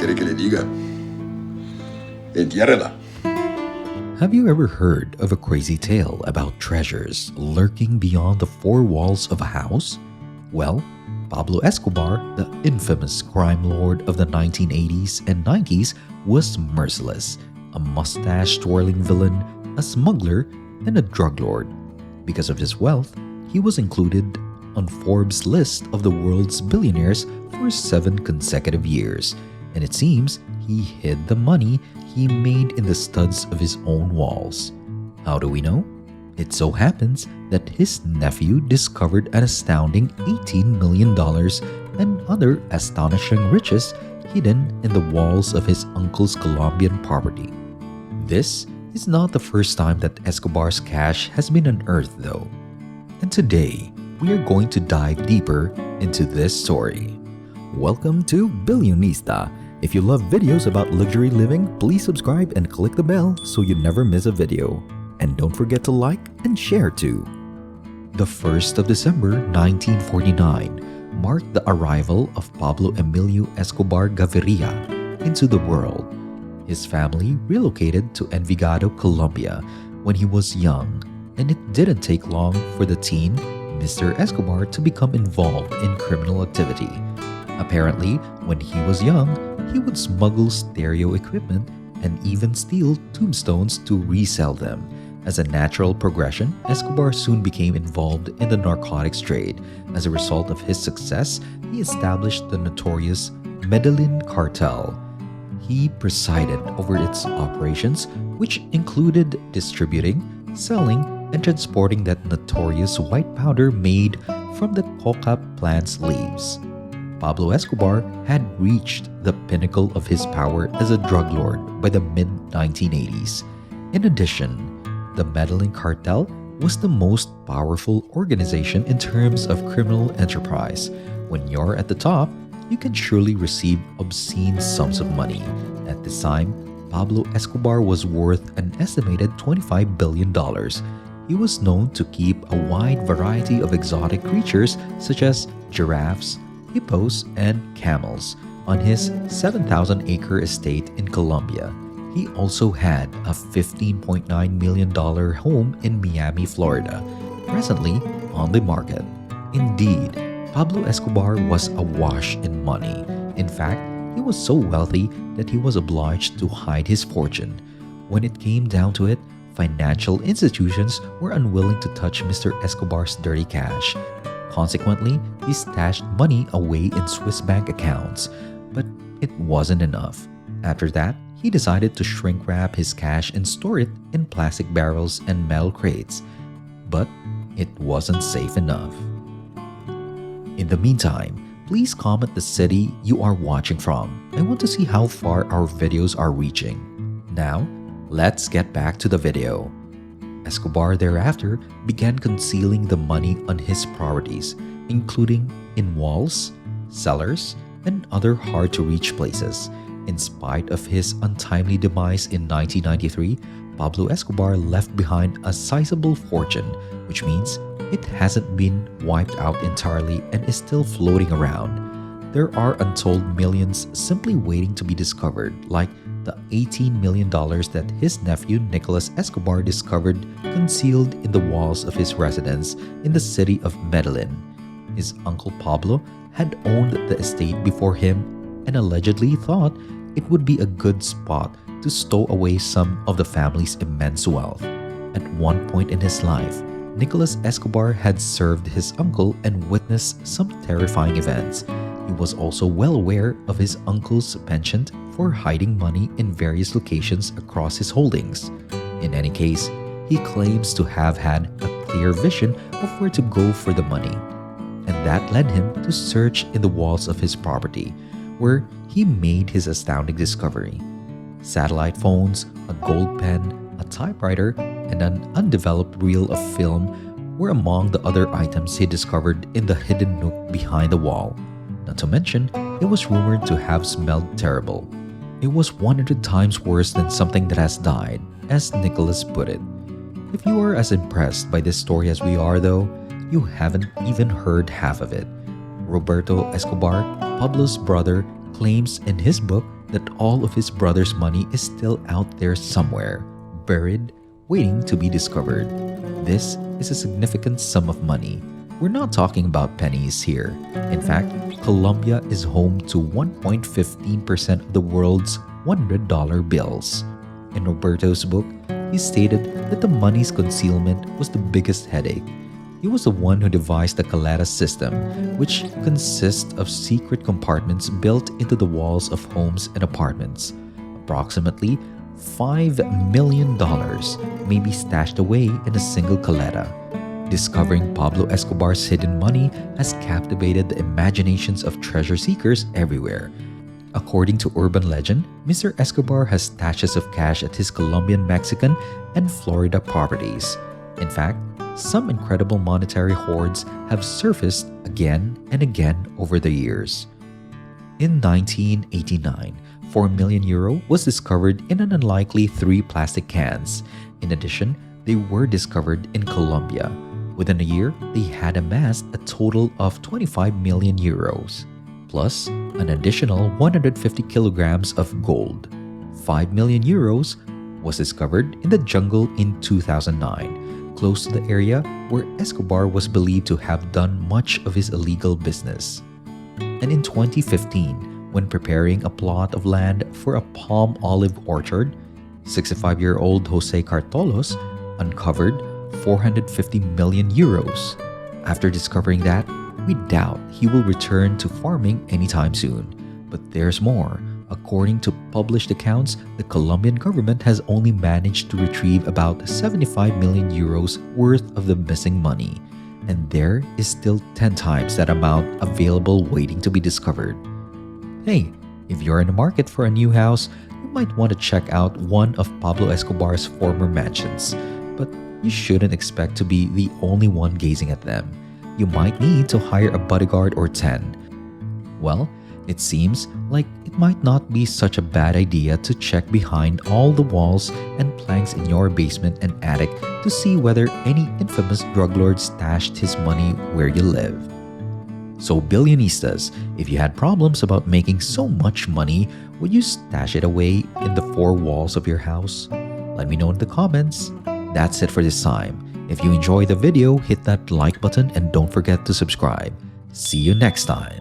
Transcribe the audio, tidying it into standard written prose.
quiere que le diga? Entiérrela. Have you ever heard of a crazy tale about treasures lurking beyond the four walls of a house? Well, Pablo Escobar, the infamous crime lord of the 1980s and 90s, was merciless, a mustache-twirling villain, a smuggler, and a drug lord. Because of his wealth, he was included on Forbes' list of the world's billionaires for 7 consecutive years, and it seems he hid the money he made in the studs of his own walls. How do we know? It so happens that his nephew discovered an astounding $18 million and other astonishing riches hidden in the walls of his uncle's Colombian property. This is not the first time that Escobar's cash has been unearthed, though. And today, we are going to dive deeper into this story. Welcome to Billionista. If you love videos about luxury living, please subscribe and click the bell so you never miss a video. And don't forget to like and share too. The 1st of December 1949 marked the arrival of Pablo Emilio Escobar Gaviria into the world. His family relocated to Envigado, Colombia when he was young, and it didn't take long for the teen, Mr. Escobar, to become involved in criminal activity. Apparently, when he was young, he would smuggle stereo equipment and even steal tombstones to resell them. As a natural progression, Escobar soon became involved in the narcotics trade. As a result of his success, he established the notorious Medellin cartel. He presided over its operations, which included distributing, selling, and transporting that notorious white powder made from the coca plant's leaves. Pablo Escobar had reached the pinnacle of his power as a drug lord by the mid-1980s. In addition, the Medellin cartel was the most powerful organization in terms of criminal enterprise. When you're at the top, you can surely receive obscene sums of money. At this time, Pablo Escobar was worth an estimated $25 billion. He was known to keep a wide variety of exotic creatures such as giraffes, hippos, and camels on his 7,000-acre estate in Colombia. He also had a $15.9 million home in Miami, Florida, presently on the market. Indeed, Pablo Escobar was awash in money. In fact, he was so wealthy that he was obliged to hide his fortune. When it came down to it, financial institutions were unwilling to touch Mr. Escobar's dirty cash. Consequently, he stashed money away in Swiss bank accounts. But it wasn't enough. After that, he decided to shrink wrap his cash and store it in plastic barrels and metal crates. But it wasn't safe enough. In the meantime, please comment the city you are watching from. I want to see how far our videos are reaching. Now, let's get back to the video. Escobar thereafter began concealing the money on his properties, including in walls, cellars, and other hard-to-reach places. In spite of his untimely demise in 1993, Pablo Escobar left behind a sizable fortune, which means it hasn't been wiped out entirely and is still floating around. There are untold millions simply waiting to be discovered, like the $18 million that his nephew Nicolas Escobar discovered concealed in the walls of his residence in the city of Medellin. His uncle Pablo had owned the estate before him and allegedly thought it would be a good spot to stow away some of the family's immense wealth. At one point in his life, Nicolas Escobar had served his uncle and witnessed some terrifying events. He was also well aware of his uncle's penchant for hiding money in various locations across his holdings. In any case, he claims to have had a clear vision of where to go for the money, and that led him to search in the walls of his property, where he made his astounding discovery. Satellite phones, a gold pen, a typewriter, and an undeveloped reel of film were among the other items he discovered in the hidden nook behind the wall. Not to mention, it was rumored to have smelled terrible. It was 100 times worse than something that has died, as Nicholas put it. If you are as impressed by this story as we are, though, you haven't even heard half of it. Roberto Escobar, Pablo's brother, claims in his book that all of his brother's money is still out there somewhere, buried, waiting to be discovered. This is a significant sum of money. We're not talking about pennies here. In fact, Colombia is home to 1.15% of the world's $100 bills. In Roberto's book, he stated that the money's concealment was the biggest headache. He was the one who devised the caleta system, which consists of secret compartments built into the walls of homes and apartments. Approximately $5 million may be stashed away in a single caleta. Discovering Pablo Escobar's hidden money has captivated the imaginations of treasure seekers everywhere. According to urban legend, Mr. Escobar has stashes of cash at his Colombian, Mexican, and Florida properties. In fact, some incredible monetary hoards have surfaced again and again over the years. In 1989, €4 million was discovered in an unlikely 3 plastic cans. In addition, they were discovered in Colombia. Within a year, they had amassed a total of €25 million, plus an additional 150 kilograms of gold. €5 million was discovered in the jungle in 2009, close to the area where Escobar was believed to have done much of his illegal business. And in 2015, when preparing a plot of land for a palm olive orchard, 65-year-old Jose Cartolos uncovered €450 million. After discovering that, we doubt he will return to farming anytime soon. But there's more. According to published accounts, the Colombian government has only managed to retrieve about €75 million worth of the missing money. And there is still 10 times that amount available waiting to be discovered. Hey, if you're in the market for a new house, you might want to check out one of Pablo Escobar's former mansions. But you shouldn't expect to be the only one gazing at them. You might need to hire a bodyguard or 10. Well, it seems like it might not be such a bad idea to check behind all the walls and planks in your basement and attic to see whether any infamous drug lord stashed his money where you live. So billionistas, if you had problems about making so much money, would you stash it away in the 4 walls of your house? Let me know in the comments. That's it for this time. If you enjoyed the video, hit that like button and don't forget to subscribe. See you next time.